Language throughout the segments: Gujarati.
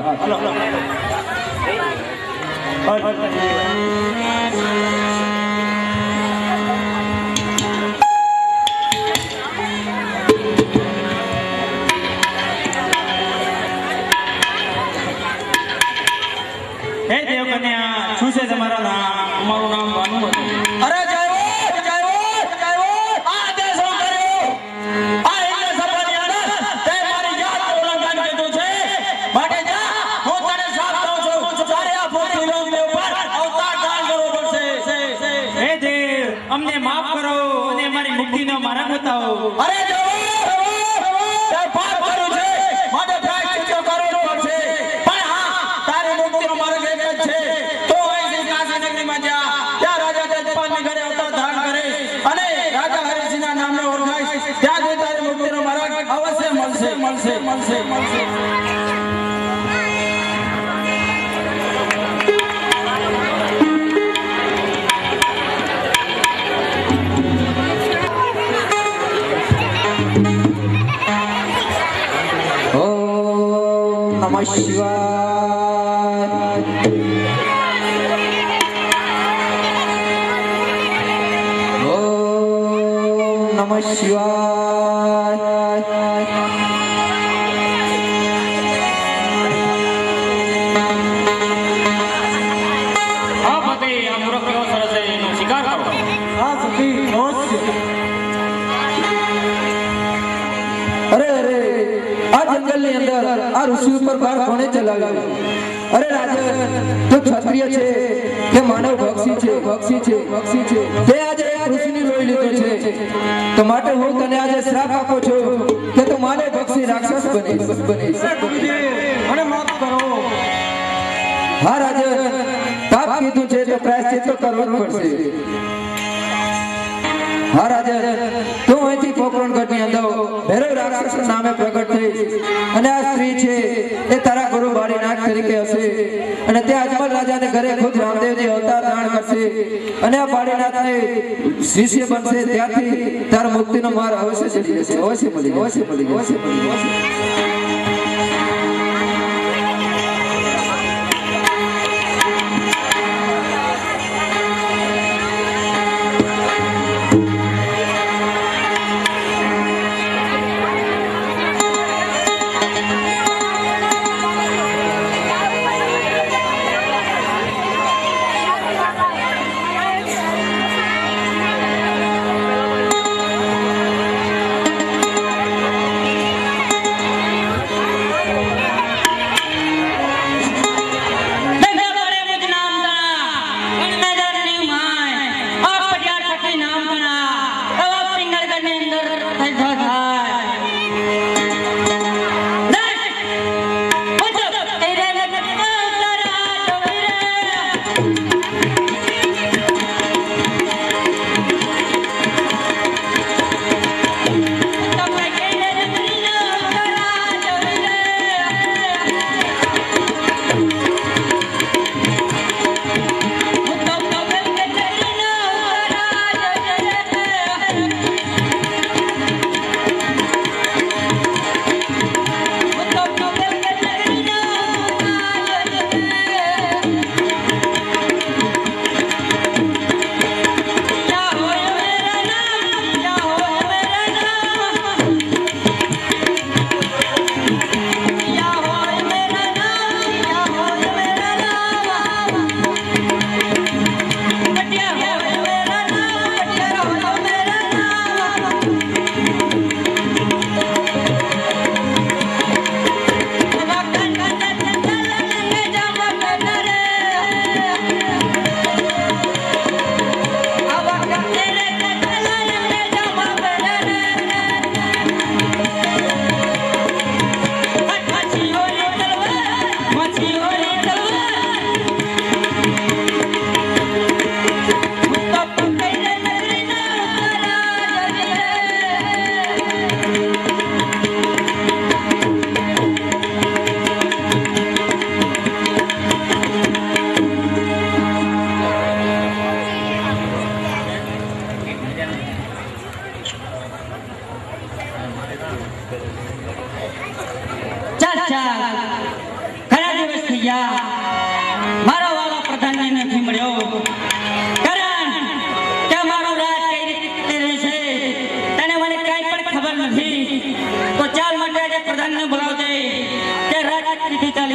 હે દેવકન્યા, શું છે તમારા નામ? અમારું નામ ભાનુમતી. અરે અમને માફ કરો અને અમારી મુક્તિનો માર્ગ બતાવો. અરે તે પાપ કર્યું છે માટે પ્રાયશ્ચિત કરવું પડશે. પણ હા, તારી મુક્તિનો માર્ગ એક જ છે. તો અહીંથી કાશી નગરીમાં જા, ત્યાં રાજા જજપાલની ઘરે અવતાર ધારણ કરે અને રાજા હરિસિંહના નામને ઓળખાય. ત્યાંથી તારી મુક્તિનો માર્ગ અવશ્ય મળશે. નમઃ શિવાય. ઓમ નમઃ શિવાય. હા પતિ, આ મૂર્ખ કેવો સરસ છે, એનો શિકાર કરો. હા સખી, અવશ્ય. અરે આ જંગલની અંદર આ ઋષિ ઉપર બાર કોણે ચલાવ્યો? અરે રાજન, તું ક્ષત્રિય છે કે માનવ ભક્ષી છે તે આજે આ ઋષિની લોહી લીધો છે, તો માટે હું તને આજે શ્રાપ આપું છું કે તું માનવ ભક્ષી રાક્ષસ બનીશ. મને માફ કરો. હા રાજન, પાપ કીધું છે તો પ્રાયશ્ચિત તો કરવું જ પડશે. હા રાજન, તું અહીંથી પોકરણગઢની અંદર ભૈરવ રાક્ષસ નામે પ્રગટ થઈ અને આ સ્ત્રી છે એ તારા ગુરુ બાળીનાથ તરીકે હશે અને તે અજમલ રાજાને ઘરે ખુદ રામદેવજી અવતાર ધારણ કરશે અને આ બાળીનાથને શિષ્ય બનશે. ત્યાંથી તારા મુક્તિનો માર્ગ અવશ્ય મળી જશે. અવશ્ય મળી જશે.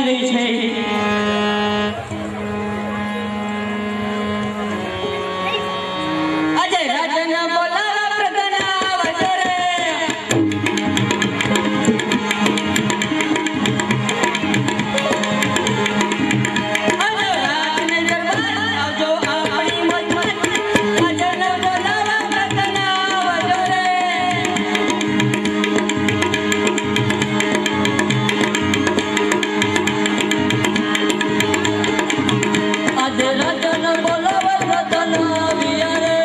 ચાલી રહી છે. આજે રાજના બોલાવા પ્રધાન આવજો રે. આજે રાજને દરબાર આવજો આપણી મજમાં. રાજના બોલાવા પ્રધાન આવજો રે. આજે રાજના બોલાવા પ્રધાન આવ્યા રે.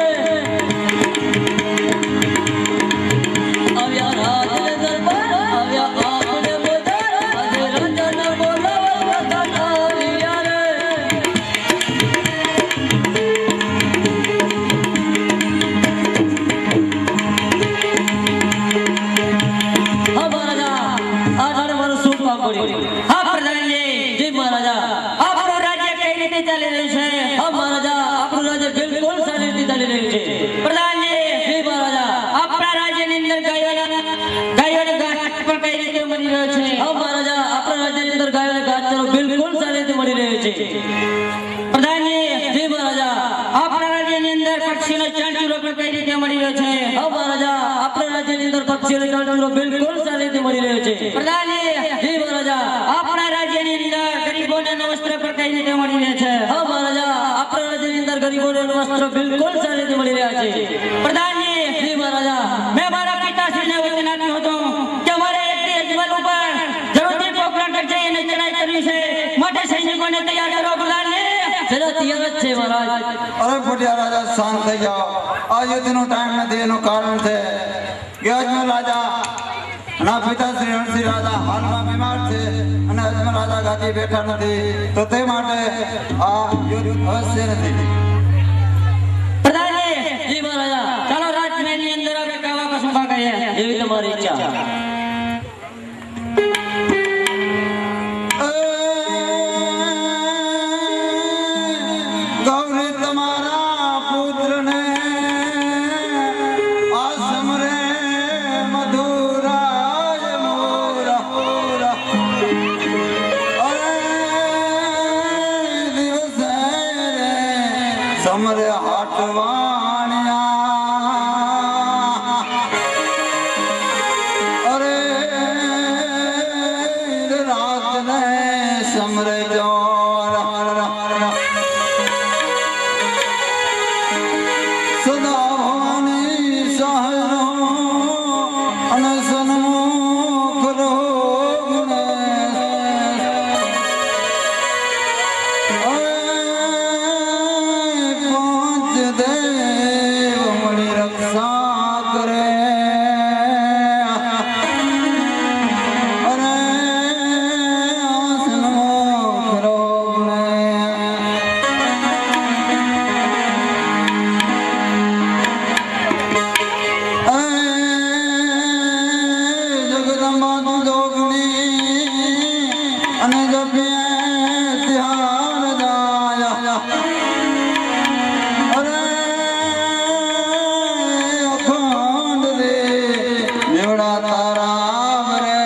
આવ્યા રાજને દરબાર આવ્યા આપણે બધા. આજે રાજના બોલાવા પ્રધાન આવ્યા રે. હા મહારાજા, આ જાણે મારું શું કામ પડ્યું? હા પ્રધાનજી. જી મહારાજા. આપણું રાજ્ય કઈ રીતે ચાલી રહ્યું છે? હા મહારાજા, આપણું રાજ્ય બિલકુલ સારી રીતે ચાલી રહ્યું છે. પ્રધાનજી. જી મહારાજા. આપણા રાજ્યની અંદર ગાયોનો ઘાસ પણ કઈ રીતે મળી રહ્યો છે? હા મહારાજા, આપણા રાજ્યની અંદર ગાયોનો ઘાસચારો બિલકુલ સારી રીતે મળી રહ્યો છે. પ્રધાનજી. જી મહારાજા. આપણા રાજ્યની અંદર પક્ષીનો ચાંચુરો પણ કઈ રીતે મળી રહ્યો છે? હા મહારાજા, આપણા રાજ્યની અંદર પક્ષીનો ચાંચુરો બિલકુલ સારી રીતે મળી રહ્યો છે. પ્રધાનજી. જી મહારાજા. આપણા રાજ્યની અંદર ગરીબોને વસ્ત્ર પણ કઈ રીતે મળી રહે છે? હા મહારાજા, આપણા રાજ્યની અંદર ગરીબોને વસ્ત્ર બિલકુલ સારી રીતે મળી રહ્યા છે. પ્રધાનજી. જી મહારાજા. મેં મારા પિતાશ્રીને વચન આપ્યું હતું કે મારે એકથી અજમલ ઉપર જરૂરથી પોખરણ કરશે અને ચડાઈ કરવી છે. માટે સૈનિકોને તૈયાર કરો. પ્રધાનજી. ચલો તૈયાર જ છે મહારાજ. અરે ફૂટિયા રાજા, શાંત થઈ જાઓ. આ યુદ્ધનો ટાઈમ નથી. એનું કારણ છે કે અજમલ રાજા ના પિતા શ્રી રણસિંહ રાજા હાલમાં બીમાર છે અને અજમલ રાજા ગાદી બેઠા નથી. તો તે માટે આ યુદ્ધ અવશ્ય નથી. પ્રધાનજી. જી મહારાજા. ચાલો રાજમહેલની અંદર આપણે કાવા કસુંબા કહીએ. એવી તમારી ઈચ્છા. ગૌરી તમારા પુત્રને આ સમરે મધુરાય મોરા. અરે દિવસે રે સમરે હાટવાણિયા. અરે રાતને સમરે જોરા. સદા ભવાની સહનો અને સન્મુખ રોગને. પાંચ દેવ મળી રક્ષા કરે. અરે સન્મુખ રોગને. જગદંબા તું જોગની અને જપીએ ધ્યાન જાય. અરે અખંડ રે મેવડા તારા રે.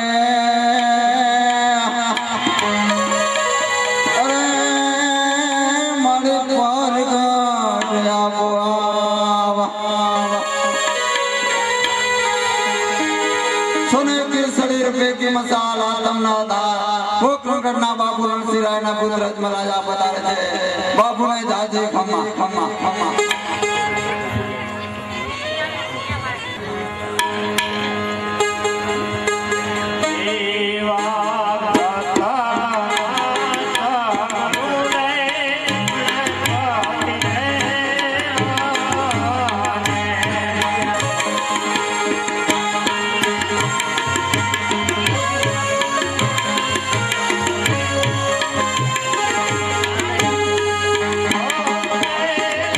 અરે મારી પર ગાંઠ આપો આવા. सोने के शरीर पे की मसाला तमना धारा वो करना बाबू रणसिंह राय ना पुत्र अजमल राजा पधारे छे. बाबू ने जाजे खम्मा खम्मा खम्मा.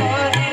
Oh,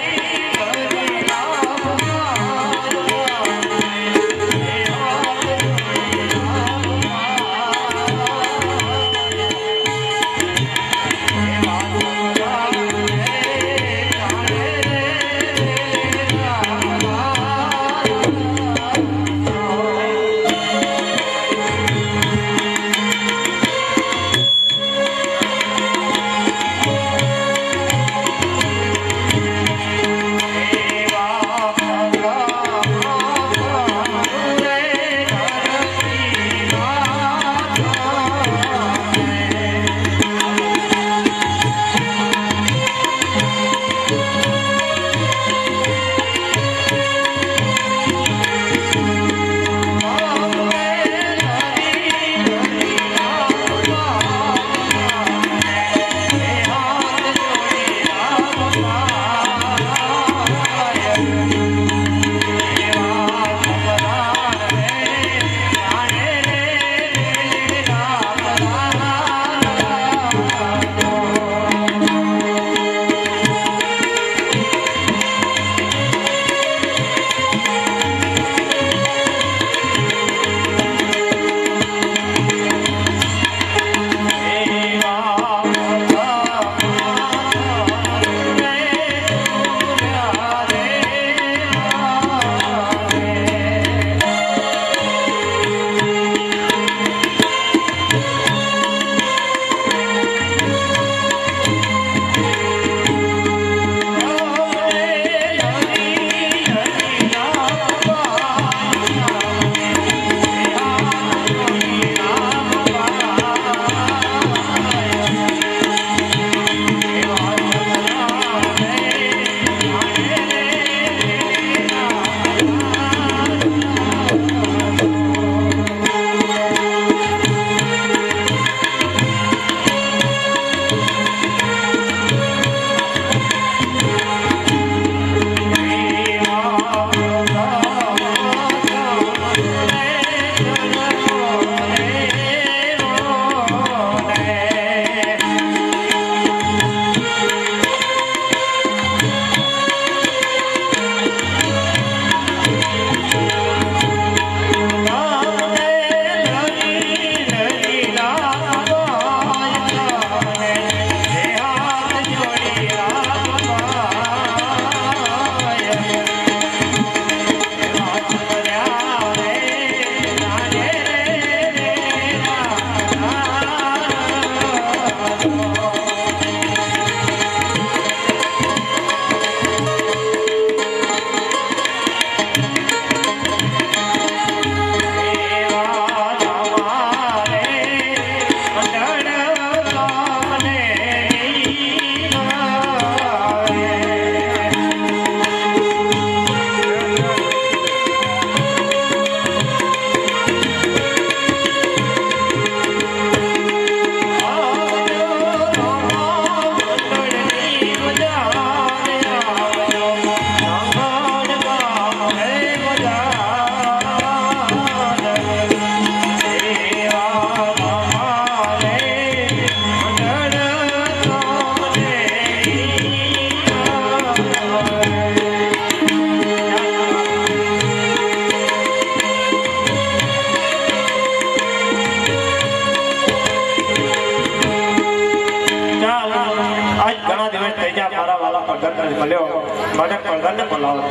ત્યાં મારા વાલા પ્રધાન મળ્યો મને પ્રધાનને બોલાવો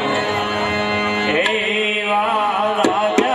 હે વાલા બોલાવે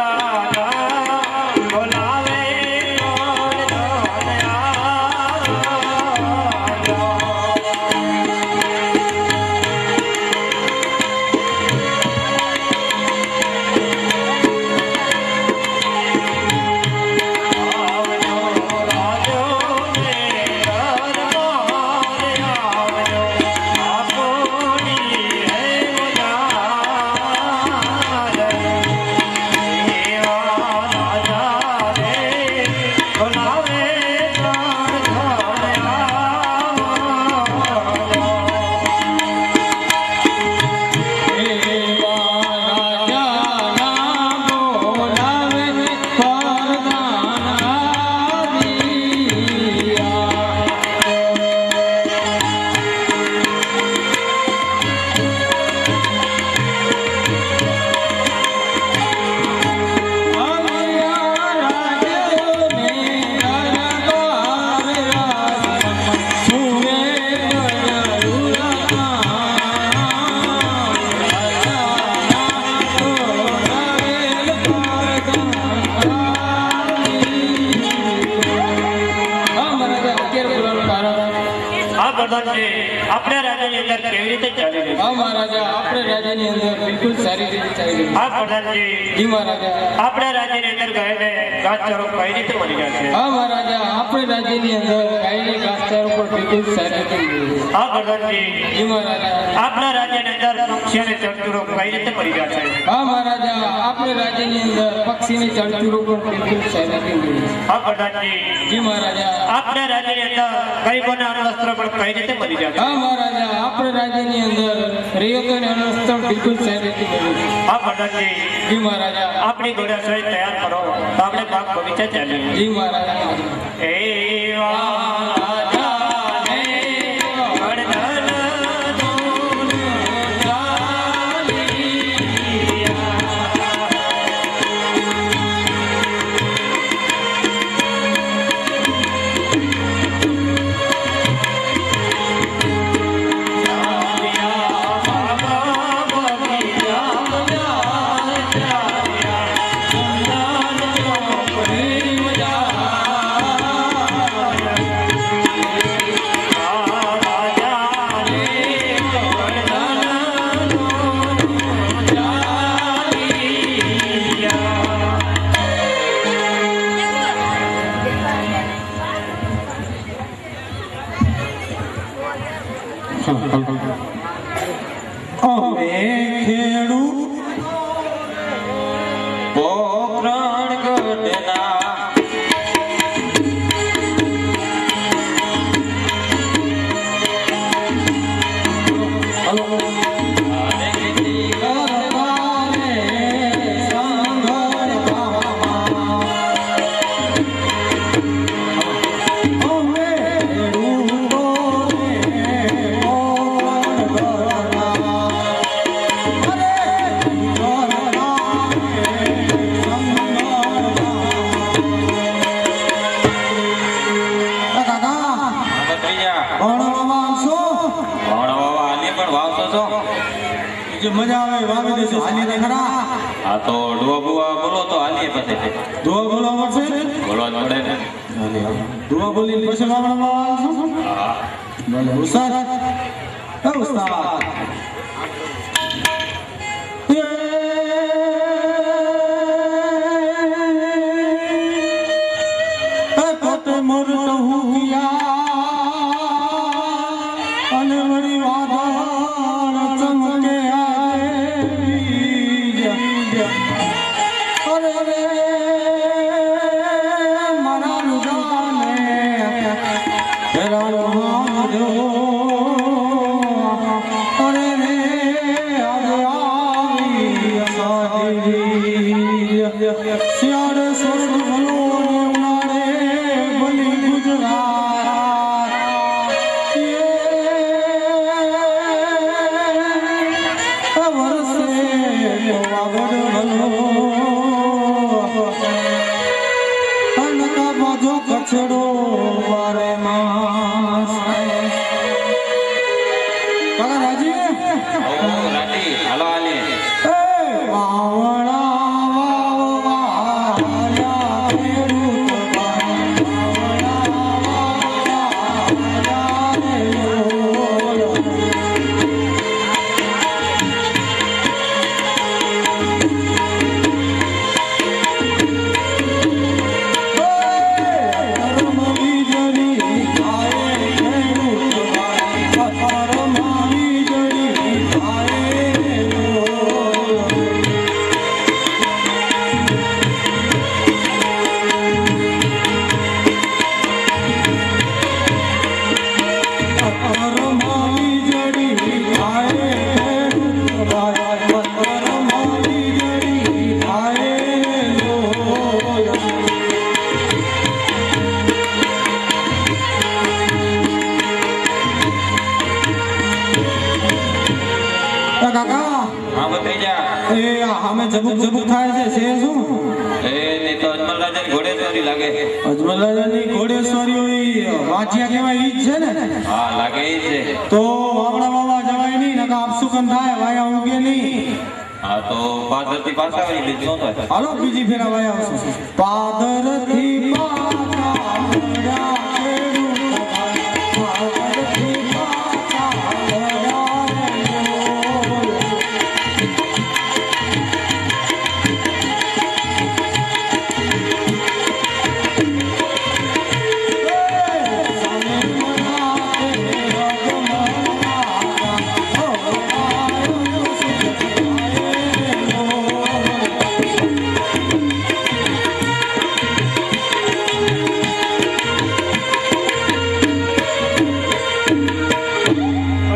આપણે રાજ્યની અંદર કેવી રીતે ચાલી રહી હા મહારાજા આપણે રાજ્યની અંદર બિલકુલ સારી રીતે ચાલી રહી હા પ્રધાનજી જી મહારાજા આપણે રાજ્યની અંદર ગયેલે ઘાસચારો કઈ રીતે મળી ગયા છે હા મહારાજા આપણે રાજ્યની અંદર ગાયને ઘાસચારો પર બિલકુલ સારી રીતે મળી રહી હા પ્રધાનજી જી મહારાજા આપણા રાજ્યની અંદર પક્ષીઓને ચરચુરો કઈ રીતે મળી ગયા છે હા મહારાજા આપણે રાજ્યની અંદર પક્ષીને ચરચુરો પર બિલકુલ સારી રીતે મળી રહી હા પ્રધાનજી જી મહારાજા આપણા રાજ્યની અંદર ગરીબોને અણવસ્ત્ર પણ કઈ રીતે મળી ગયા છે હા મહારાજા આપણે રાજ્યની અંદર રેયતોને અણવસ્ત્ર બિલકુલ સારી રીતે મળી રહી હા પ્રધાનજી જી મહારાજા આપણી ઘોડાશળી તૈયાર કરો તો આપણે બાગ બગીચા ચાલીએ જી મહારાજા એ વાલાને વરદાન દોનું ચાલિયા અમે ખેડૂત પોકરણ ગઢના મજા આવે વાવી દેશો હાલી ને ખરા આ તો ડુઆ બુઆ બોલો તો હાલીએ પછી દુઆ બોલવા પડશે બોલવા જ પડે ને દુઆ બોલી પછી વાવણમાં આવશો હા ભલે ઉસ્તાદ એ ઉસ્તાદ મોર કહું કિયા અને વળી વાદળ ચમકે અરે રે મારા લુગાને હેરાન જો અરે રે આજે આવી અસાધી શિયાળે સ્વર્ગ ભલો ને ઉનાળે ભલી ગુજરાત વર્ષે વાગડ ભલો અનકા બાજો કચડો વારે માસ એ આમે જબુક જબુક થાય છે શું એ નહીં તો અજમલ રાજાની ઘોડેસવારી લાગે. અજમલ રાજાની ઘોડેસવારી હોય વાંચિયા કહેવાય ઈ જ છે ને હા લાગે એ જ છે. તો વાવડા વાવા જવાય નહીં નકા આપસુકન થાય વાયા ઉગે નહીં. હા તો પાછળથી પાછા આવી બીજું શું થાય? હાલો બીજી ફેરા વાયા આવશું પાદરથી પાછા વળ્યા ખેડૂત પાદરથી પાછા વળ્યા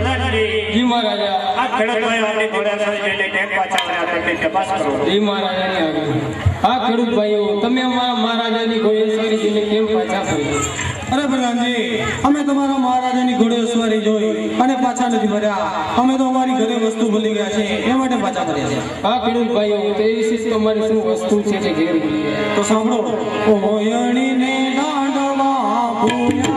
પ્રધાનજી, આ ખેડૂત ભાઈ વાળની ઘોડેસવારી જોઈને કેમ પાછા વળ્યા તેમની તપાસ કરો. એ મહારાજાની આજ્ઞા. હા ખેડૂત ભાઈઓ, તમે અમારા મહારાજાની ઘોડેસવારી જોઈને કેમ પાછા ફર્યા? અરે પ્રધાનજી, અમે તમારા મહારાજાની ઘોડેસવારી જોઈ અને પાછા નથી ફર્યા. અમે તો અમારી ઘરે વસ્તુ ભૂલી ગયા છે એ માટે પાછા ફર્યા છે. હા ખેડૂત ભાઈઓ, તો એ વિશે તમારી શું વસ્તુ છે જે ઘેર ભૂલી ગયા? તો સાંભળો ઓયણીને દાંડવા ભૂલ્યા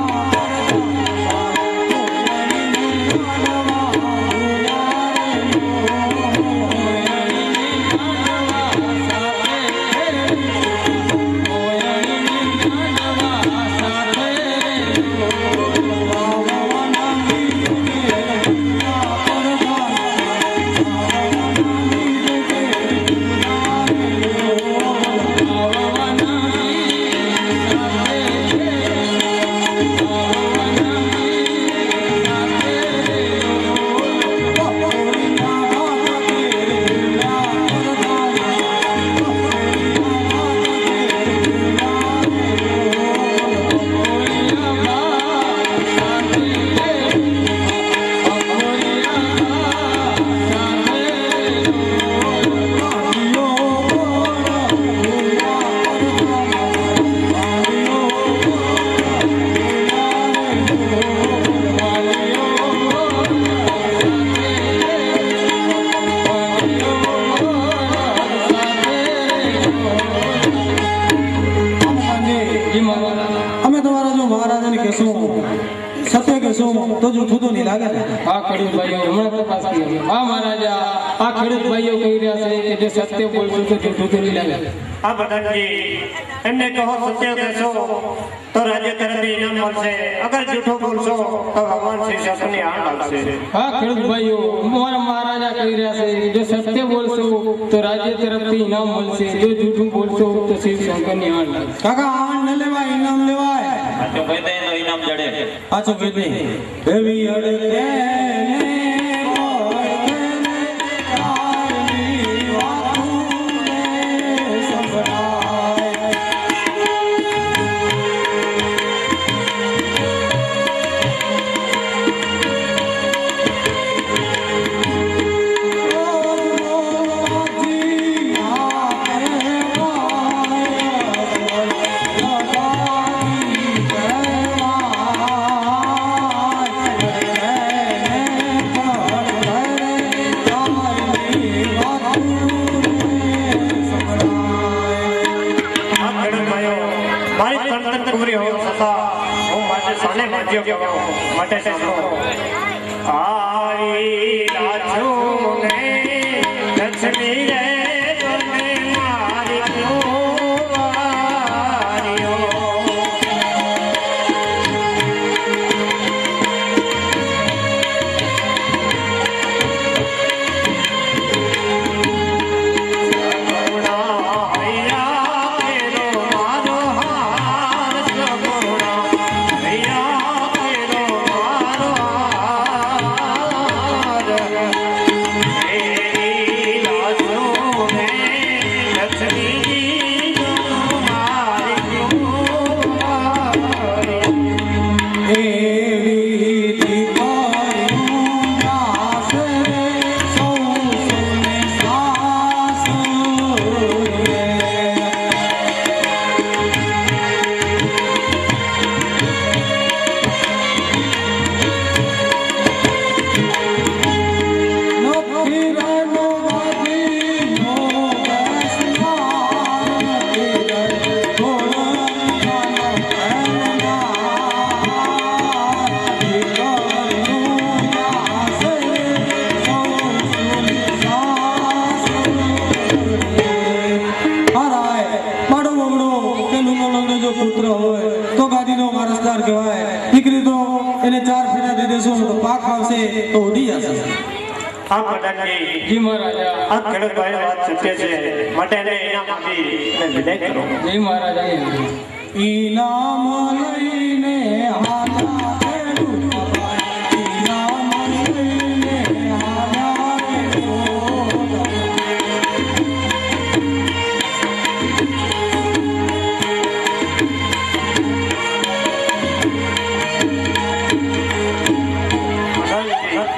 સત્ય કહેશું તો જૂઠું તો નહીં લાગે ને. હા ખેડૂત ભાઈઓ, હમણાં તપાસ કરી. હા મહારાજા, આ ખેડૂત ભાઈઓ કહી રહ્યા છે કે જે સત્ય બોલશું તો જૂઠું તો નહીં લાગે. આ પ્રધાનજી, એમને કહો સત્ય કહેશો તો રાજ્ય તરફથી ઇનામ મળશે. અગર જૂઠું બોલશો તો ભગવાન શ્રી શંકરની આણ લાગશે. હા ખેડૂત ભાઈઓ, અમારા મહારાજા કહી રહ્યા છે જો સત્ય બોલશો તો રાજ્ય તરફથી ઇનામ મળશે, જો જૂઠું બોલશો તો શિવ શંકરની આણ લાગશે. કાકા આણ ન લેવાય, ઇનામ લેવાય. સાચું કહી દે તો ઇનામ જડે. પાછું કીધી એવી અડકે ને માટે આઈ લાજો ને લક્ષ્મી રે તમે મારી કુંવારીઓ. સગુણા હૈયા તેરો મારો હાર, સગુણા હૈયા તેરો મારો હાર. તેરી લાજો એને 4 ફેરા દઈ દેશું તો પાક આવશે તો ઉડી જશે. હા પ્રધાનજી, જી મહારાજા. આ ખેડૂત ભાઈની વાત સત્ય છે, માટે એને ઇનામ આપી અને વિદાય કરો. જી મહારાજા. ઈનામ લઈને હાલા ખેડૂત ભાઈ, ઈનામ લઈને હાલા ખેડૂત.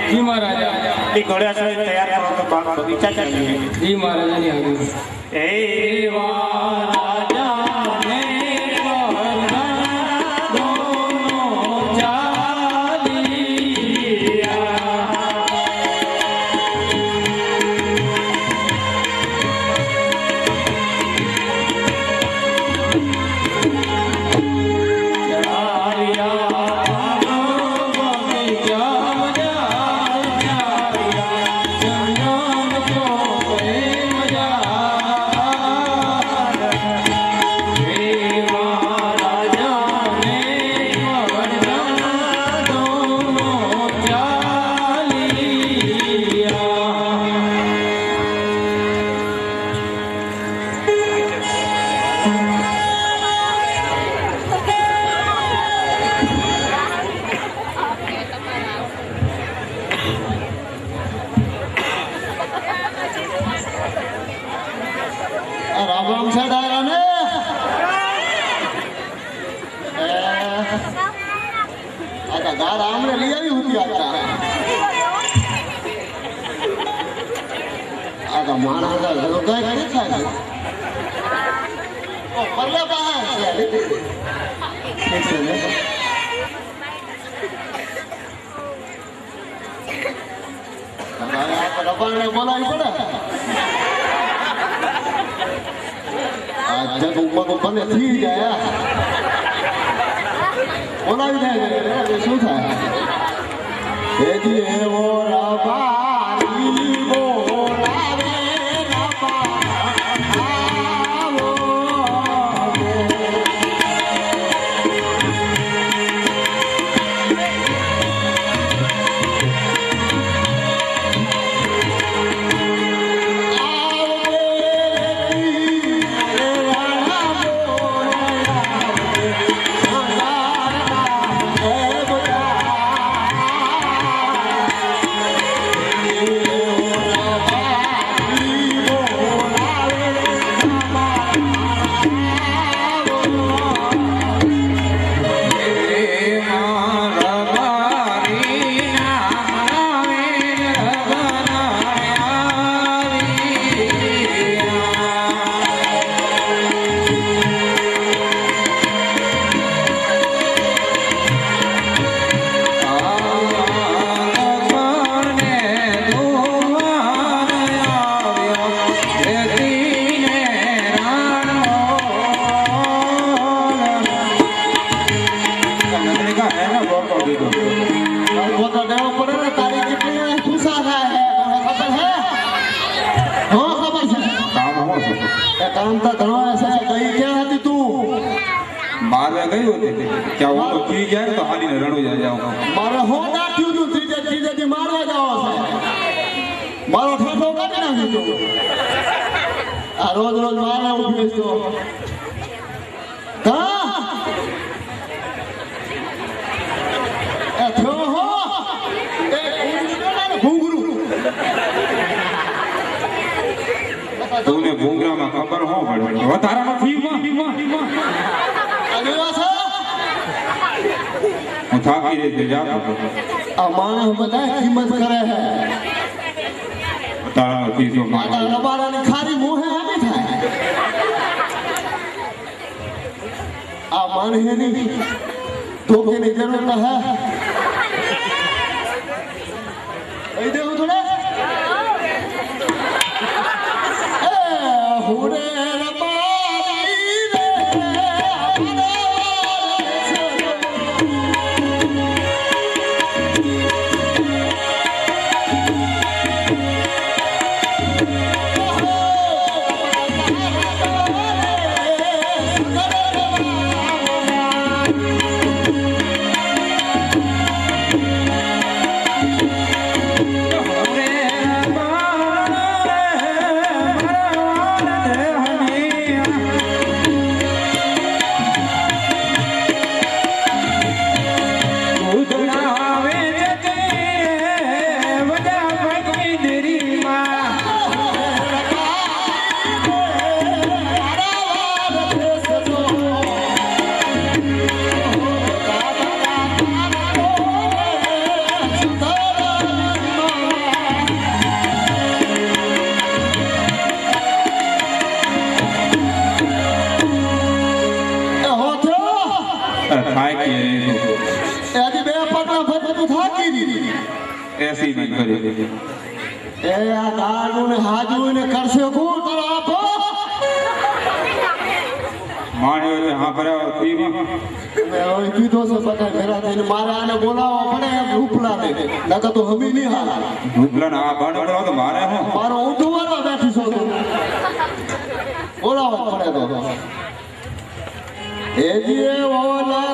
જી મહારાજા. એ ઘોડા સહિત તૈયાર કરો તો બાગ બગીચા ચાલીએ. જી મહારાજાની આજ્ઞા. એ રાજાને વરદાન દોનો ચાલિયા. राम राम से डायरा ने आता गाड़ आमने लिया भी होती आता आता माना का जो काय काय था ओ परले बाहर से ठीक है ने हमारे आप रबा ने बोला ही पड़ा जब ऊपर ने थी गया बोला भी नहीं શું થાય એજી એવો રબારી બોલાવે રબા આવો मारवे गई होती थी क्या वो तो की जाए तो हाली ने रणो जा जाओ मारे हो ना क्यों तू तीजे तीजे दी मारवा जाओ से मारो ठेठो काटे ना तू आ रोज रोज मारे उठी तो का ए थो हो ए घुंगरू तूने भूंगरा में खबर हो पड़े वतारा में फी में હું થાકી રહી છે જા आ माने બધા કિંમત કરે હે તારા ફી તો માતા રબારાની ખારી મોહે આવી થાય આ માને હે ની ધોકેની જરૂર ન હે એ દેવું થોડે એ હુરે રબારી રે ઉધડા આવે જતે વજા ભગની દેરીમાં થાય કે આજે બે પગલા ભરતું થાકી દીધી એસી નહીં કરી એ આ ગાડું ને હાજુ ને કરશે કોણ તારો આપો માણ્યો એટલે હા બરાબર ફીમાં મેં હવે કીધો છે બધા ભેરા થઈને મારે આને બોલાવવો પડે એમ રૂપલા ને નકર તો હમી નહીં હાલ રૂપલાને આ બરાબર તો મારે હું મારો ઉઠવાનો બેઠી છો તું બોલાવવો પડે તો એ જે ઓલા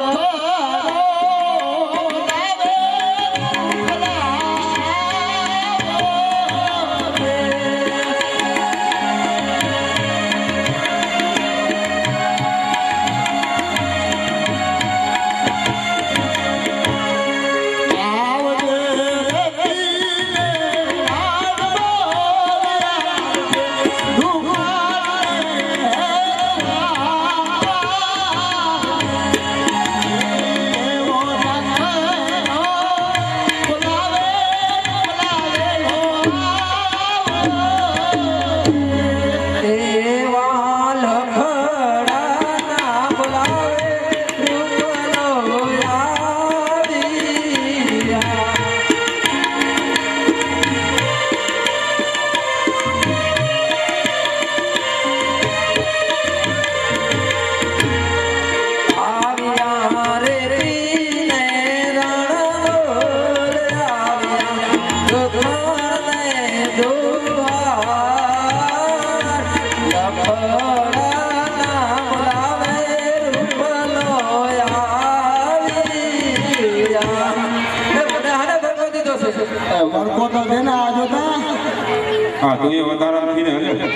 હા તું એ વધારા નથી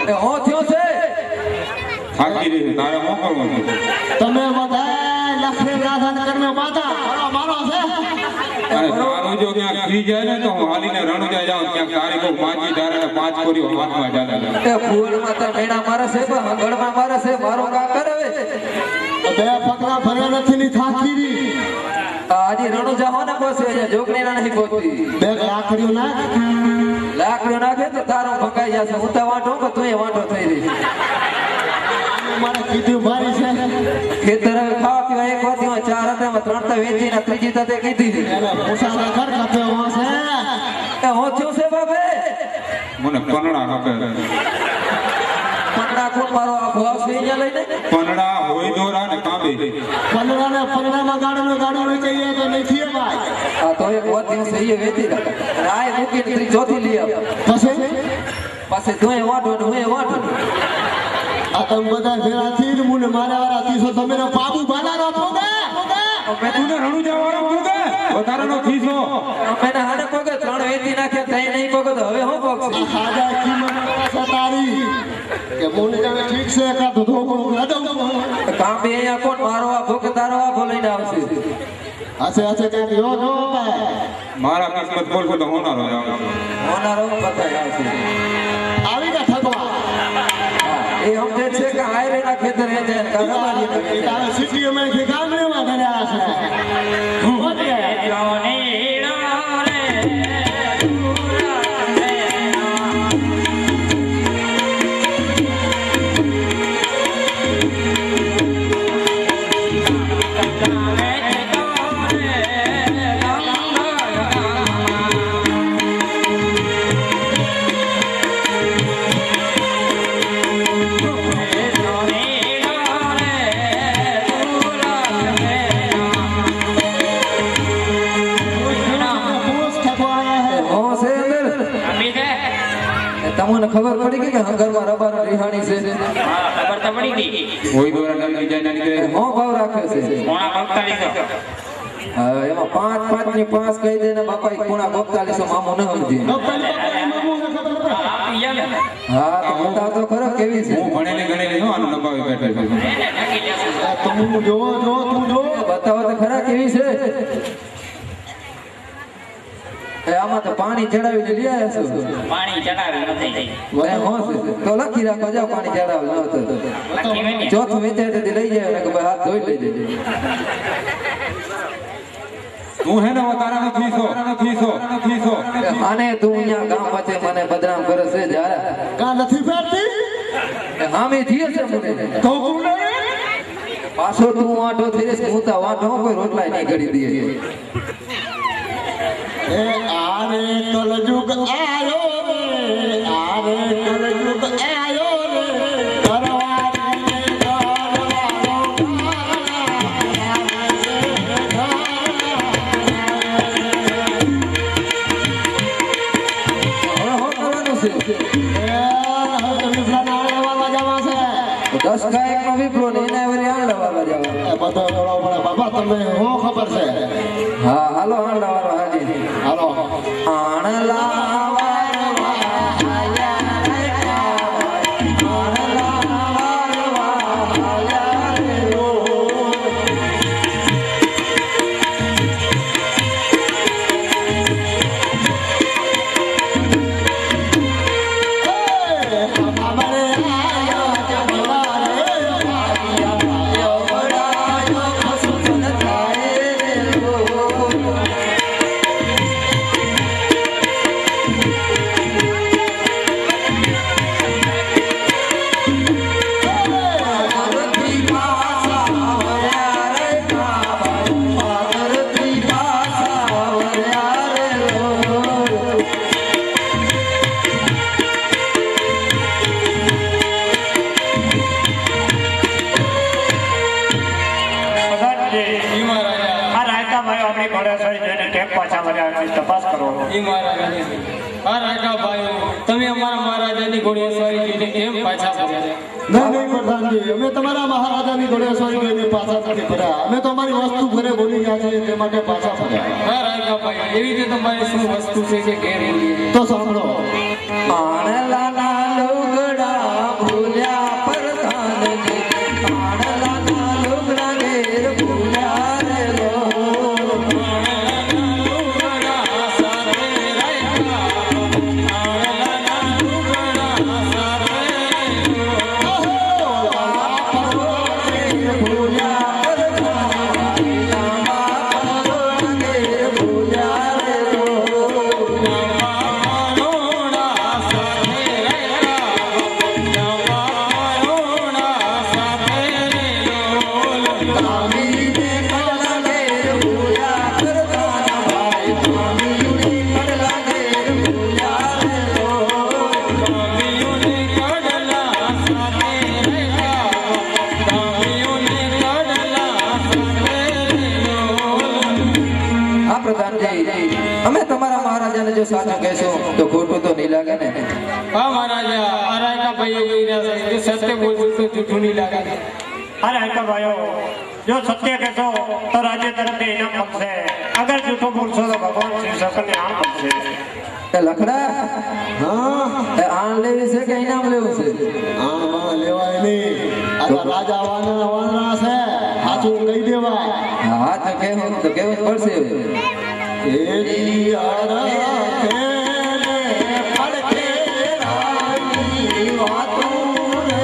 ને હો થયો છે થાકી રહી તારે મોકલવું છે તમે બધા લખે રાધા કરમે માતા મારો છે અને તારું જો ક્યાંક ફી જાય ને તો હું હાલીને રણુજા જાઉં ક્યાંક તારી કોઈ પાંચી ધારે 5 કોરીઓ હાથમાં ચાલે એ ફૂલમાં તો મેણા મારે છે પણ હંગળમાં મારે છે મારો કા કરે બે પગલા ભર્યા નથી ની થાકી રી આજે રણુ જાહો ને પોસે જોગણી ના નહીં પોતી બે લાકડીઓ ના લાકડીઓ નાખે તો તારો ભકાઈ જશે હું તો વાંટો કે તું એ વાંટો થઈ રહી મારે કીધું મારી છે ખેતર હવે ખાવા પીવા એક વાતી માં 4 હતા એમાં 3 તો વેચી ને ત્રીજી તો તે કીધી એને પોસાના ઘર કાપ્યો છે એ હો થયું છે બાબે મને પનડા આપે પકડા કોણ મારો આ ભાવ છે અહીંયા લઈને પનડા હોય દોરા ને કાંબે પંદરામાં ગાડું કહીએ તો નહીં થઈએ ભાઈ આ તો એક વાતી માં સહી વેચી રાખ રાય મૂકી ત્રીજી ચોથી લઈ આવ પછી તું એ વાંટો ને હું એ વાંટો આ તમે બધા ભેળા થી મુને મારા વાળા 300 તમે બાબુ બાલા રાખો ને તું ને રણુજા વાળો કોકે વધારાનો ફીસો મેને હાડે કોકે 3 વેચી નાખે તઈ નહીં કોકે તો હવે હું કોકસી ખાજા કિંમત છે તારી કે બોલે જાવે ઠીક છે કા તો ધોકડું લડવું કામ બે અહીંયા કોણ મારો આ ભૂખ તારો આ ભોલઈને આવશે હશે કે જો ભાઈ મારા કિસ્મત બોલશો તો હોનારો જાવ હોનારો બતાય આવશે આવી ગયા ઠગવા એ સમજે છે કે હાયરે ના ખેતર હે છે કારબારી એ તારે સિટી માં કે ગામ લેવા ધર્યા છે તમને ખબર પડી ગઈ કે હંગરમાં રબર રિહાણી છે ખબર તો પડી ગઈ હોય દોરા નવી ડિઝાઇન ના નીકળે મો ભાવ રાખે છે પોણા 4500 એમાં 5 ની 5 કહી દે ને બાપા પોણા 4500 મામો ન સમજી હા તો બતાવ તો ખરો કેવી છે હું ભણેલી ગણેલી નો આનો નભાવી બેઠો છું. તું જો તું જો બતાવો તો ખરા કેવી છે એ આમાં તો પાણી ચડાવીને લઈ આવ્યા છો પાણી ચડાવ્યું નથી એ હો છે તો લખી રાખો જાઓ પાણી ચડાવ ન તો લખી હોય ને ચોથું વેચાય તો લઈ જાય ને કે ભાઈ હાથ ધોઈ લેજે તું હે ને તારા નથી છો આને તું અહીંયા ગામ વચ્ચે મને બદનામ કરે છે જા કા નથી ફેરતી હામે થઈએ છે મને તો કોને પાછો તું વાંઢો થઈ જશે હું તો વાંઢો કોઈ રોટલા નહીં કરી દે એ આરે કલયુગ આયો રે આરે કલયુગ આયો રે કરવાની દસ ગાયક નો વિપ્રો ને એના વરી આંડા વાળવા જવા બધો ગળો પડે બાબા તમને હો ખબર છે હા હાલો આંડા વાળવા હાજી હાલો આણલા તપાસ કરો તમે અમારા મહારાજાની ઘોડેસવારી જોઈને કેમ પાછા ફર્યા? નહીં પ્રધાનજી અમે તમારા મહારાજાની ઘોડેસવારી જોઈને પાછા નથી ફર્યા અમે તો અમારી વસ્તુ ઘરે ભૂલી ગયા છે તે માટે પાછા ફર્યા હા રાયકાભાઈ, એવી રીતે તમારી શું વસ્તુ છે કે ઘેર ભૂલીએ? તો સાંભળો આણલા ના લુગડા ભૂલ્યા પ્રધાનજી આણલા ના લુગડા ઘેર ભૂલ્યા રે લો અમે તમારા મહારાજાને જો સાચું કહેશું તો ખોટું તો નહીં લાગે ને? હા મહારાજા, આ રાયકાભાઈ કહી રહ્યા છે કે સત્ય બોલશું તો જૂઠું નહીં લાગે. અરે હલકા ભાઈઓ, જો સત્ય કહેશો તો રાજ્ય તરફથી ઇનામ મળશે, અગર જૂઠું બોલશો તો ભગવાન શિવ શંકરને આમ મળશે. એ લખડા હા એ આણ લેવી છે કે ઇનામ લેવું છે? આમાં લેવાય નહીં આ રાજા વાનરા છે સાચું કહી દેવાય હા તો કેવું જ પડશે. એ દિયાર ખેલે પડકે રાની વાતું રે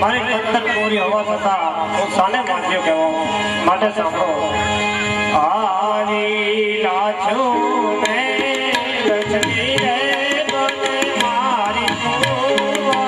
મારી પત્તર પૂરી હોવા છતાં હું સાને વાંચ્યો કહેવો માટે સાંભળો. આરી લાછો મે લક્ષ્મી રે બોલે મારી કુંવારીઓ.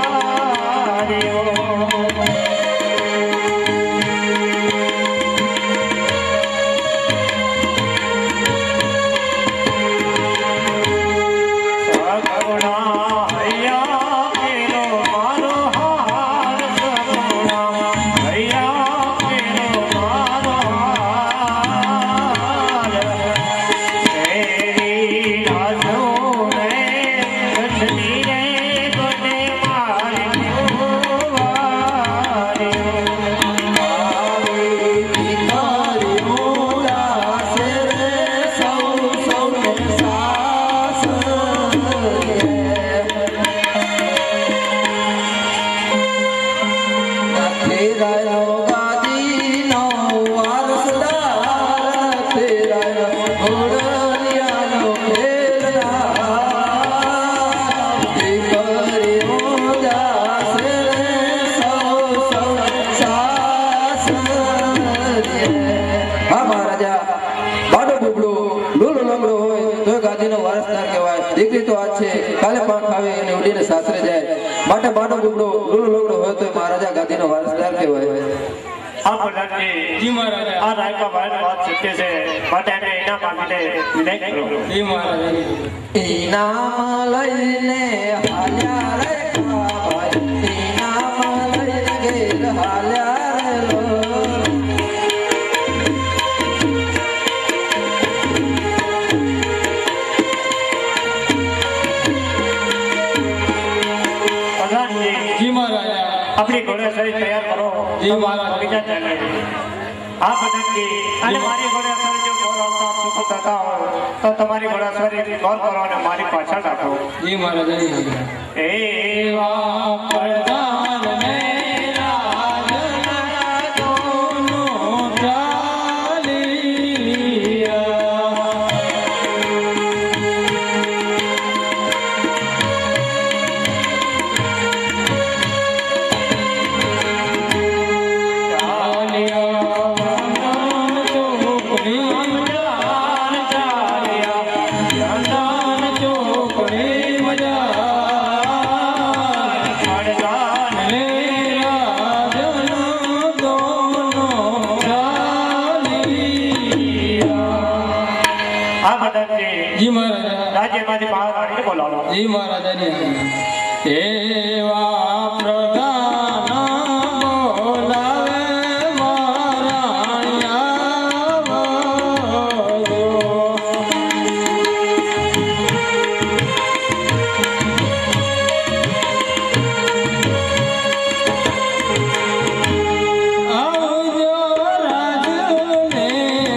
આ મહારાજા બાડો બુબડો લૂલો લંગડો હોય તો ગાદીનો વારસદાર કહેવાય. દીકરી તો આજ છે કાલે પાંખ આવે અને ઉડીને સાસરે જાય. માટે બાડો બુબડો લૂલો લંગડો હોય તો મહારાજા ગાદીનો વારસદાર કહેવાય. હા પ્રધાનજી, આ રાયકા ભાઈની વાત સત્ય છે. માટે એને ઇનામ આપીને વિદાય કરો. ઇનામ લઈને હાલ્યા રે ભાઈ, ઇનામ લઈને ઘેર હાલ્યા રે લો. પ્રધાનજી, આપણી ઘોડેસવારી તૈયાર કરો. બગીચા ચાલે. હા પ્રધાનજી, અને મારી ઘોડેસવારી જો ઘોર આવતા સુખ થતા હોય તો તમારી ઘોડેસવારી ઘોર કરો અને મારી પાછળ રાખો. એવા પ્રધાનને રાજના દોનો ચાલિયા. રાજ્યમાંથી મહારાણીને બોલાવો. એવા પ્રધાન બોલાવે મહારાણિયા વધો. આવજો રાજને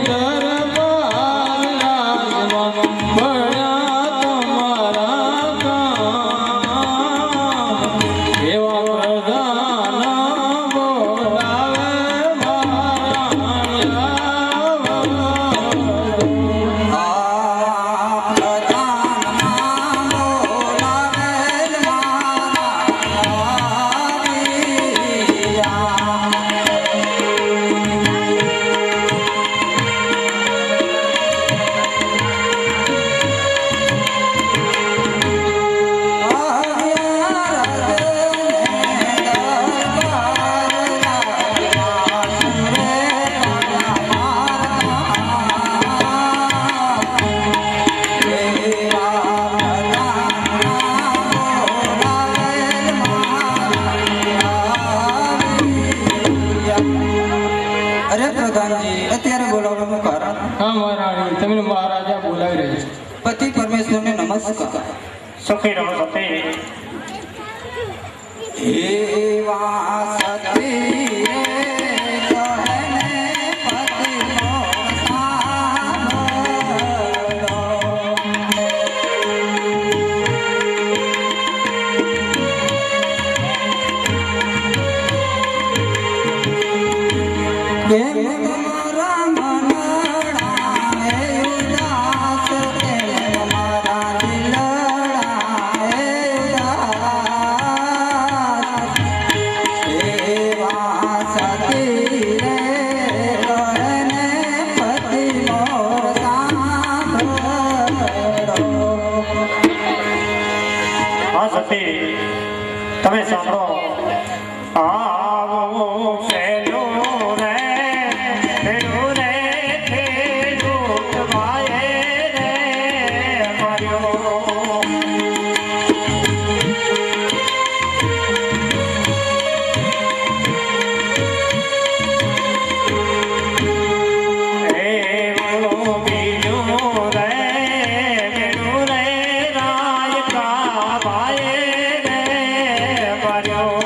દરબાર રાજમાં ભણ્યા તમારા કામ. એવા પ્રધાન બોલાવે મહારાણિયા વધો. અરે પ્રધાનજી, અત્યારે બોલાવવાનું કારણ? હા મહારાણી, તમને મહારાજા બોલાવી રહ્યા છે. પતિ પરમેશ્વરને નમસ્કાર. સુખી રહો સતી. એવા સતી રે કહને પતિનો સાંભળો. કેમ તમારા મનડા હે ઉદાસ, કેમ તમારા દિલડા હે ઉદાસ. એવા સતી રે કહને પતિ મોર સાંભળો. હા સતી, તમે સાંભળો. આવો સેલો રે પેલું રે પેલું વાયે રે માર્યો. એવું બીજું રે પેલું રે રાયકા વાયે રે માર્યો.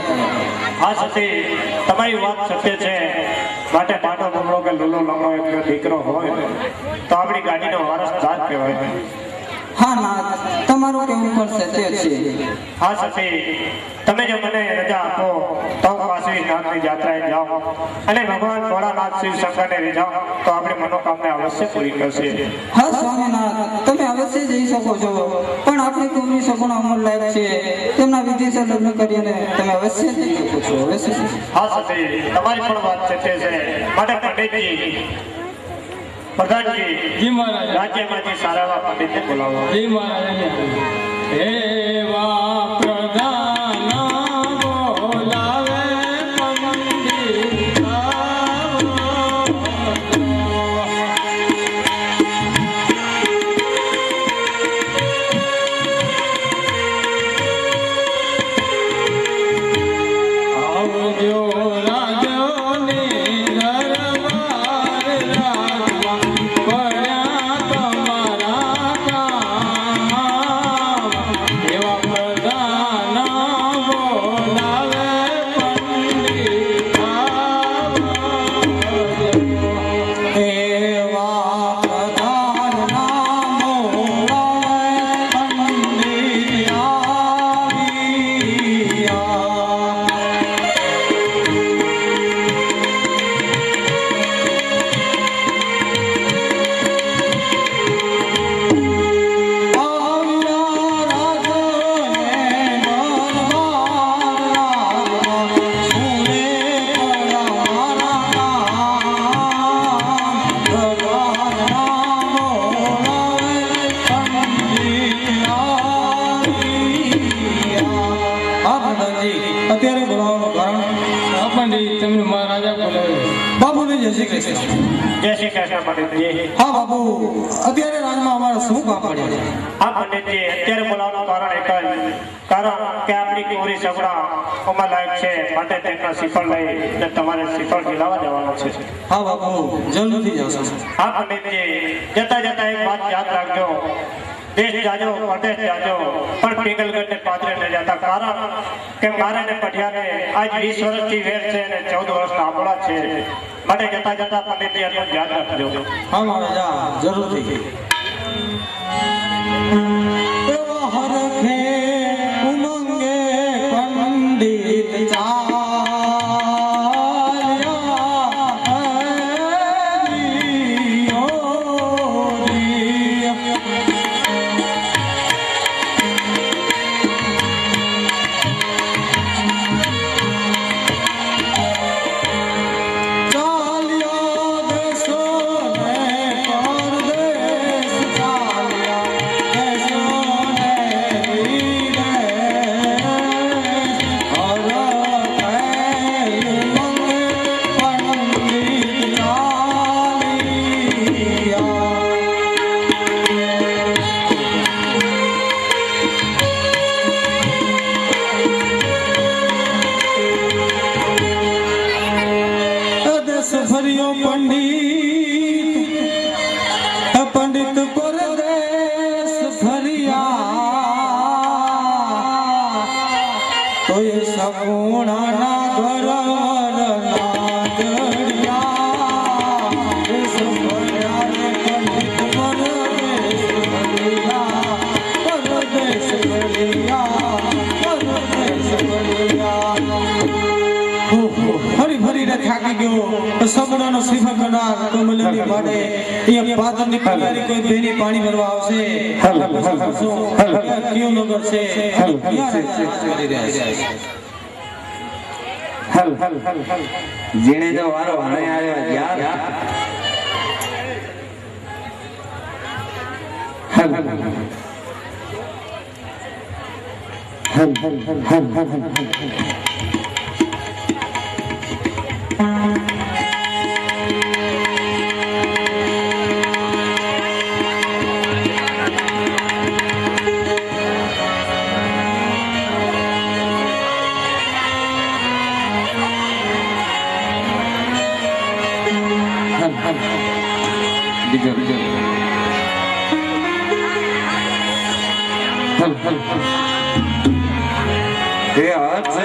દયા કરો. હા સતી તમારી વાત સત્ય છે. માટે પાટો બમણો કે લૂલો લમણો એક દીકરો હોય તો આપણી ગાડીનો વારસદાર કહેવાય. હા નાથ, તમારું કહેવું પણ સત્ય છે. હા સતી તમે જો મને રજા આપો તો હું કાશી નાથની યાત્રાએ જાઉં અને ભગવાન ભોળાનાથ શિવ શંકરને રીઝાઉં તો આપણી મનોકામના અવશ્ય પૂરી કરશે. હા સ્વામિનાથ, તમે અવશ્ય જઈ શકો છો, પણ આપણી કુંવરી સગુણ અમર લાયક છે, તેમના વિધિસર લગ્ન કરીને તમે અવશ્ય જઈ શકો છો. અવશ્ય. હા સતી તમારી પણ વાત સત્ય છે. માટે પંડિતજી પ્રધાનજી જી મહારાજ. રાજ્યમાંથી સારા એવા પંડિતને બોલાવો. જી મહારાજ. એવા પ્રધાન બોલાવે પંડિત આવો. આવજો રાજોની દરબાર રાજમાં પડ્યા તમારા કામ. એવા પ્રધાન બોલાવે પંડિત આવો. એવા પ્રધાન નામો પંડિત આવ્યા. અત્યારે બોલાવવાનું કારણ આ પંડિત તમને મહારાજા બોલાવે. બાબુને જય શ્રી કૃષ્ણ. જય શ્રી કૃષ્ણ પંડિતજી. હા બાબુ, અત્યારે રાજમાં અમારે શું કામ પડ્યા છે? હા પંડિતજી અત્યારે બોલાવવાનું કારણ એક જ કારણ કે આપણી કુંવરી સગુણા ઉંમર લાયક છે. માટે તેમના શ્રીફળ લઈને તમારે શ્રીફળ ખીલાવા જવાનું છે. હા બાબુ, જલ્દીથી જશો. હા પંડિતજી જતા જતા એક વાત યાદ રાખજો. દેશ જાજો પરદેશ જાજો પણ પિંગલગઢને પાદરે ન જતા. કારણ કે મારે ને પઢિયાને આજ 20 વર્ષથી વેર છે અને 14 વર્ષના આંબળા છે. માટે જતા જતા પંડિતજી આટલું યાદ રાખજો. હા મહારાજા, જરૂરથી. હરખે ઉમંગે પંડિત ચાલ્યા હરિ ઓરી. ચાલ્યા દેશો ને પરદેશ, ચાલ્યા દેશો ને વિદેશ. હરખે ઉમંગે પંડિત આવ્યા. દેશ ફર્યો પંડિત, પંડિત પરદેશ ફર્યા. તો એ સગુણાના ઘરના જડિયા. દેશ ફર્યા રે પંડિત પરદેશ ફર્યા. પરદેશ ફર્યા, પરદેશ ફર્યા. ફરી ફરીને થાકી ગયો. સગડાનો શ્રીફળ કરનાર કમલની માટે એ પાદરની પગારી કોઈ બેની પાણી ભરવા આવશે. કયો નગર છે? જેને જો વારો હણે આવ્યો યાર. બીજો કે હાથ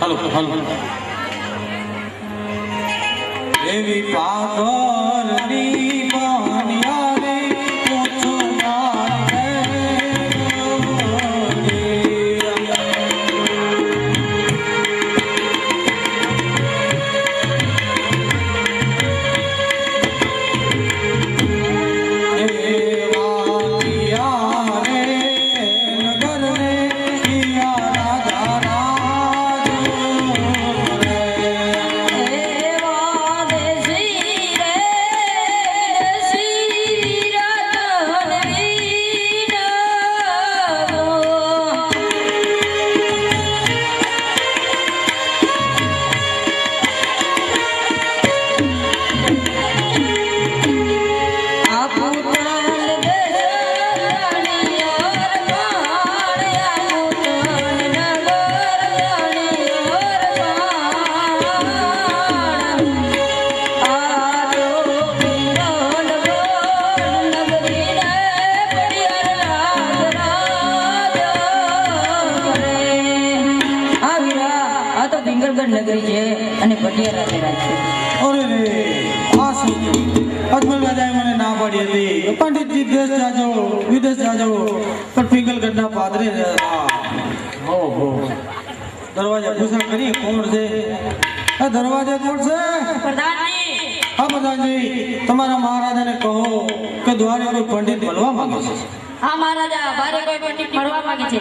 હાલો હાલો એવી પાગલની પાનિયારે પૂછો મારે નગરી છે અને પટિયા રાતે રાખી. અરે રે આ શું અજમલ રાજાએ મને ના પાડી હતી પંડિતજી દેશ જાજો વિદેશ જાજો પણ પિંગલગઢના પાદરે રહ્યા. ઓહો દરવાજા પૂછા કરી કોણ છે આ દરવાજે કોણ છે? પ્રધાનજી હા પ્રધાનજી તમારા મહારાજાને કહો કે દ્વારે કોઈ પંડિત મળવા માંગે છે. હા મહારાજા બારે કોઈ પંડિત મળવા માંગે છે.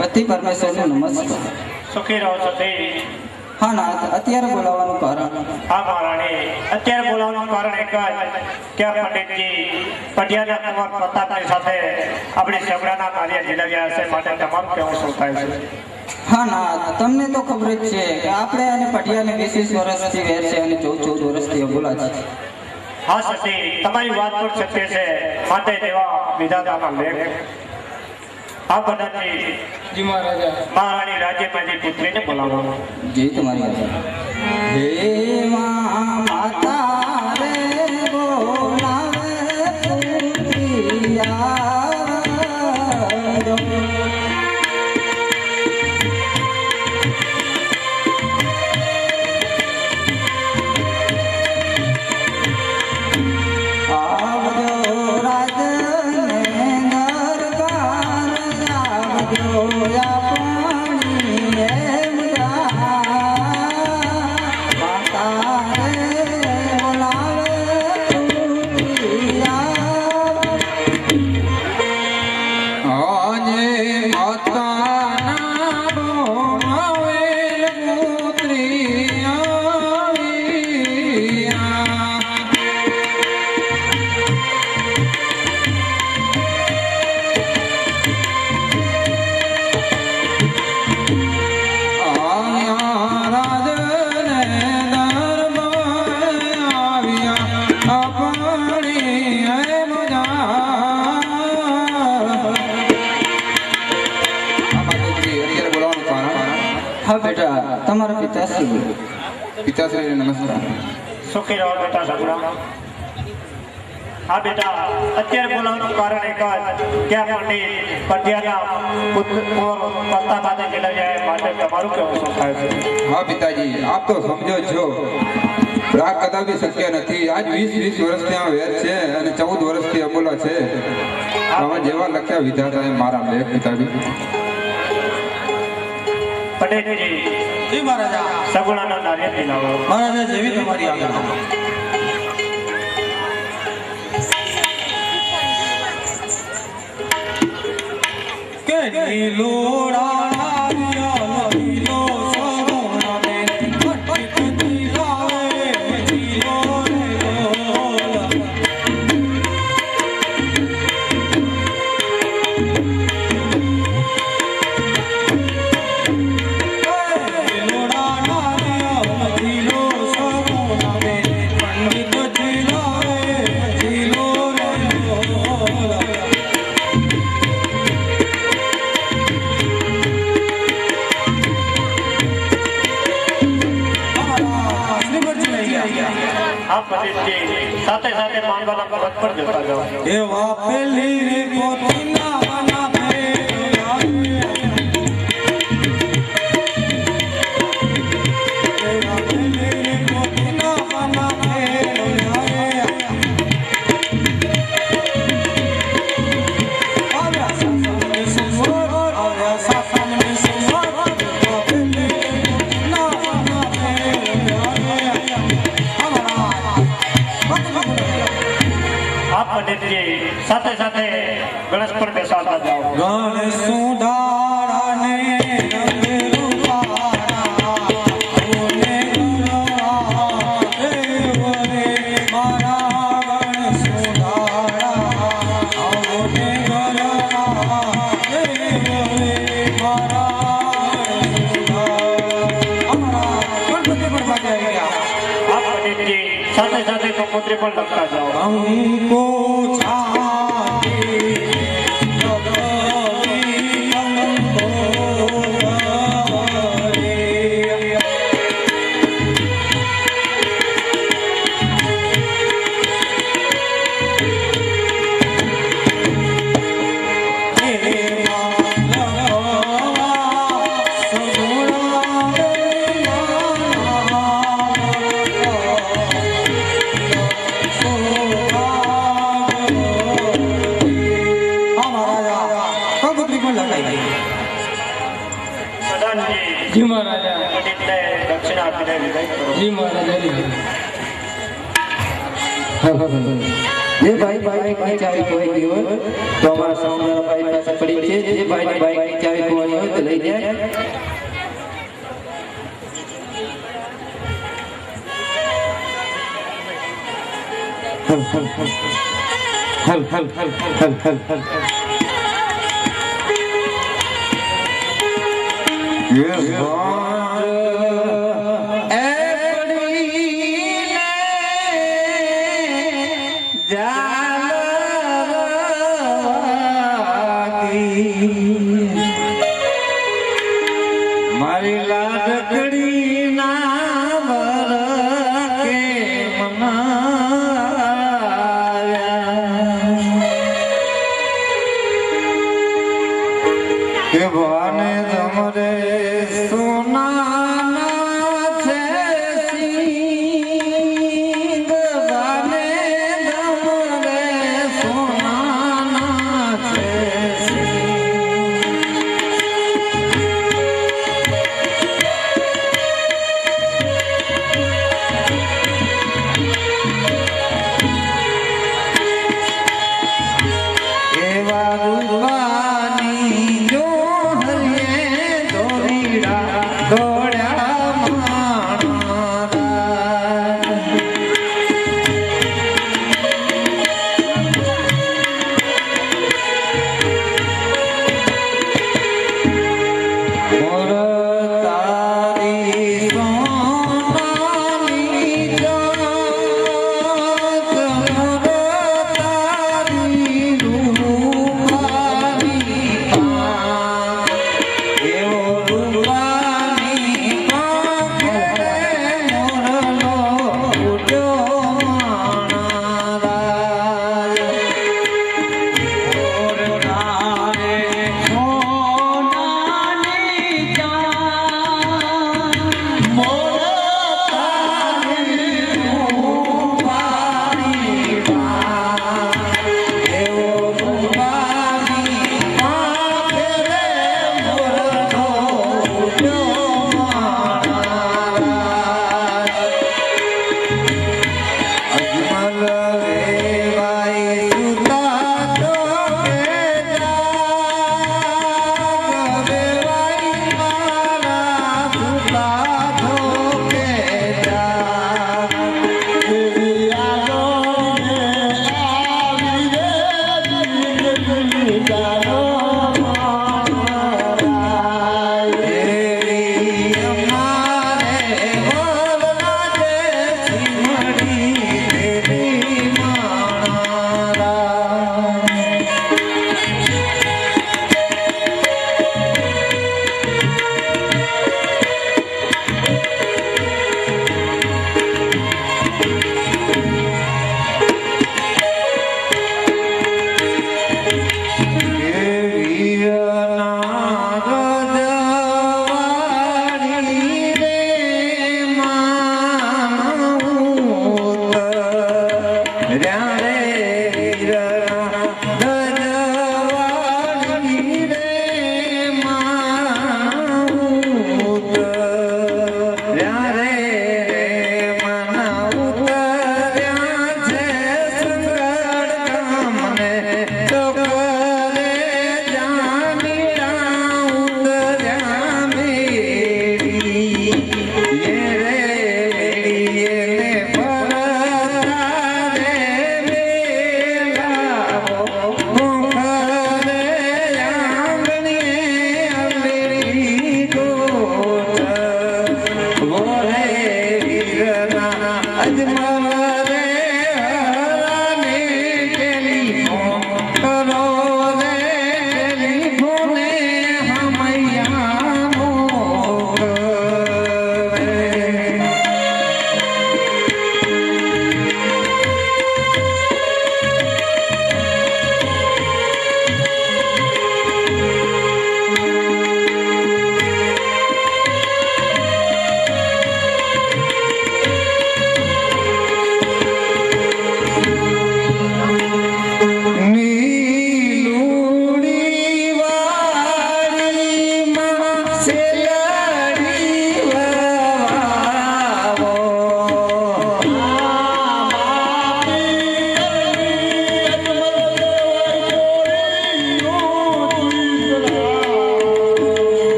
પતિ પરમેશ્વરનો નમસ્કાર. સુખી રહો સતી. હા નાથ, અત્યારે બોલાવવાનું કારણ? હા મહારાણી, અત્યારે બોલાવવાનું કારણ એક જ કે આ પંડિતજી પટિયાલા કુંવર પ્રતાપની સાથે આપણી સગડાના કાર્ય ઝીલવ્યા હશે માટે તમામ કેવું શું થાય છે? હા નાથ, તમને તો ખબર જ છે કે આપણે અને પટિયાને 20 વર્ષથી વેર છે અને 14 વર્ષથી અબોલા છે. હા સતી, તમારી વાત પણ સત્ય છે. માટે દેવા વિધાતાના લેખ. હા પ્રધાનજી, જી મહારાજા. મહારાણી રાજ્યમાંથી પુત્રીને બોલાવો. જય તમારી આજ્ઞા. હે માતા રે બોલાવે પુત્રિયા તમારા પિતાશ્રી. પિતાશ્રીને નમસ્કાર. સુખી રહો બેટા સગડા. હા બેટા, અત્યારે બોલાવવાનું કારણ એક જ કે આ પંડિત પંડ્યાના પુત્ર પત્તા પાસે ચલા જાય માટે તમારું કેવું શું થાય છે? હા પિતાજી, આપ તો સમજો જ છો આ કદાપી શક્ય નથી. આજ 20 વર્ષથી આ વેર છે અને 14 વર્ષથી અબોલા છે. આવા જેવા લખ્યા વિધાતા એ મારા લેખ પિતાજી. પટેલજી, જી મહારાજા. સગુણાના નારિયેળ લાવો. મહારાજા જેવી તમારી આજ્ઞા. કે નીલોડા નીલો સગુણા ને પટકી લાવે નીલો લોલા. હા પટેલજી, સાથે સાથે માંડવાના પર્વત પર જતા જાઓ. એવા પેલી રે પોતીના મના પટેલજી, સાથે સાથે ગણેશ પર બેસાડતા જાઓ. ગણ સુધારાને રંગે રૂપારા ઓને ગુરવા દેવ રે મારા ગણ સુધારા ઓને ગુરવા દેવ રે મારા ગણ સુધારા. અમારા ગણપતિ પણ ભાગે આવી ગયા. હા પટેલજી, સાથે સાથે કંકોત્રી પણ લખતા જાઓ. અંકો છાતી જગવી અંકો ગવરે. પ્રધાનજી, જી મહારાજા. પંડિતને દક્ષિણા આપીને વિદાય કરો. જી મહારાજા. જે ભાઈ બાઈક ની ચાવી ખોવાઈ ગઈ હોય તો અમારા સાઉન્ડર ભાઈ પાસે પડી છે. જે ભાઈ બાઈક ની ચાવી ખોવાઈ હોય તો લઈ જાય. હલ હલ હલ હલ હલ હલ હલ. Yes, મારી લાડકડી ના વરકે મનાવ્યા કે ભાને તમારે સોનાના છે સિંગ ભાને તમારે સોનાના છે એવા રૂપાની જો હરિયે દોરીડા દોડે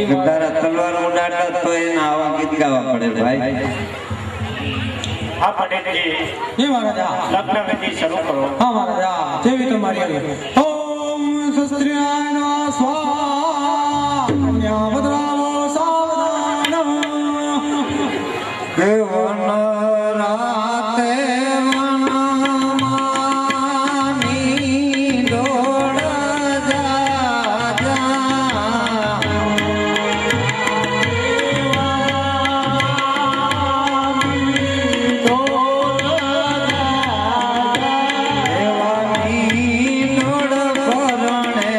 તારા તલવાર ઉડાડતા તો એને આવા ગીત ગાવા પડે ભાઈ. આ પટેલજી હે મહારાજા લગ્ન વિધિ શરૂ કરો. હા મહારાજા જેવી તમારી આવી ઓમ શસ્ત્રિયાય સ્વાહા કન્યા ભદ્રાવો સાવધાન વન રાતે વનમાની દોડ જા દેવાની દોડ પરણે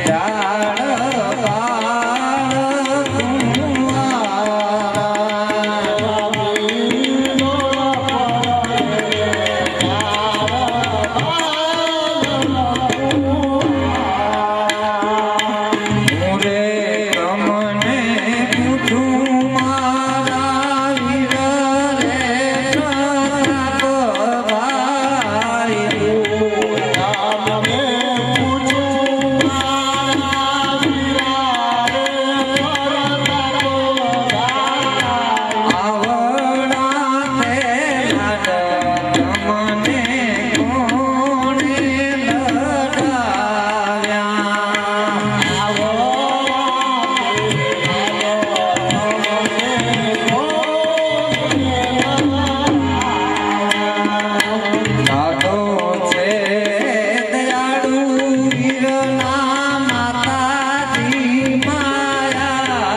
ઝાડ પાડ મુરે તમને પૂછું મારા વીર રે સાધો છે દયાળુ વીરના માતાજી માયાળુ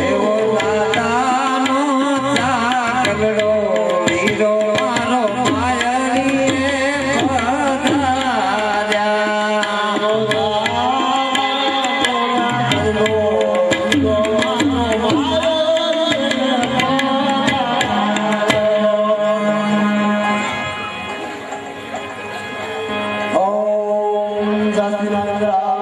એવો દાદાનો ચાકડો વીરો મારો માયરી ઓમ જાતિનાગરા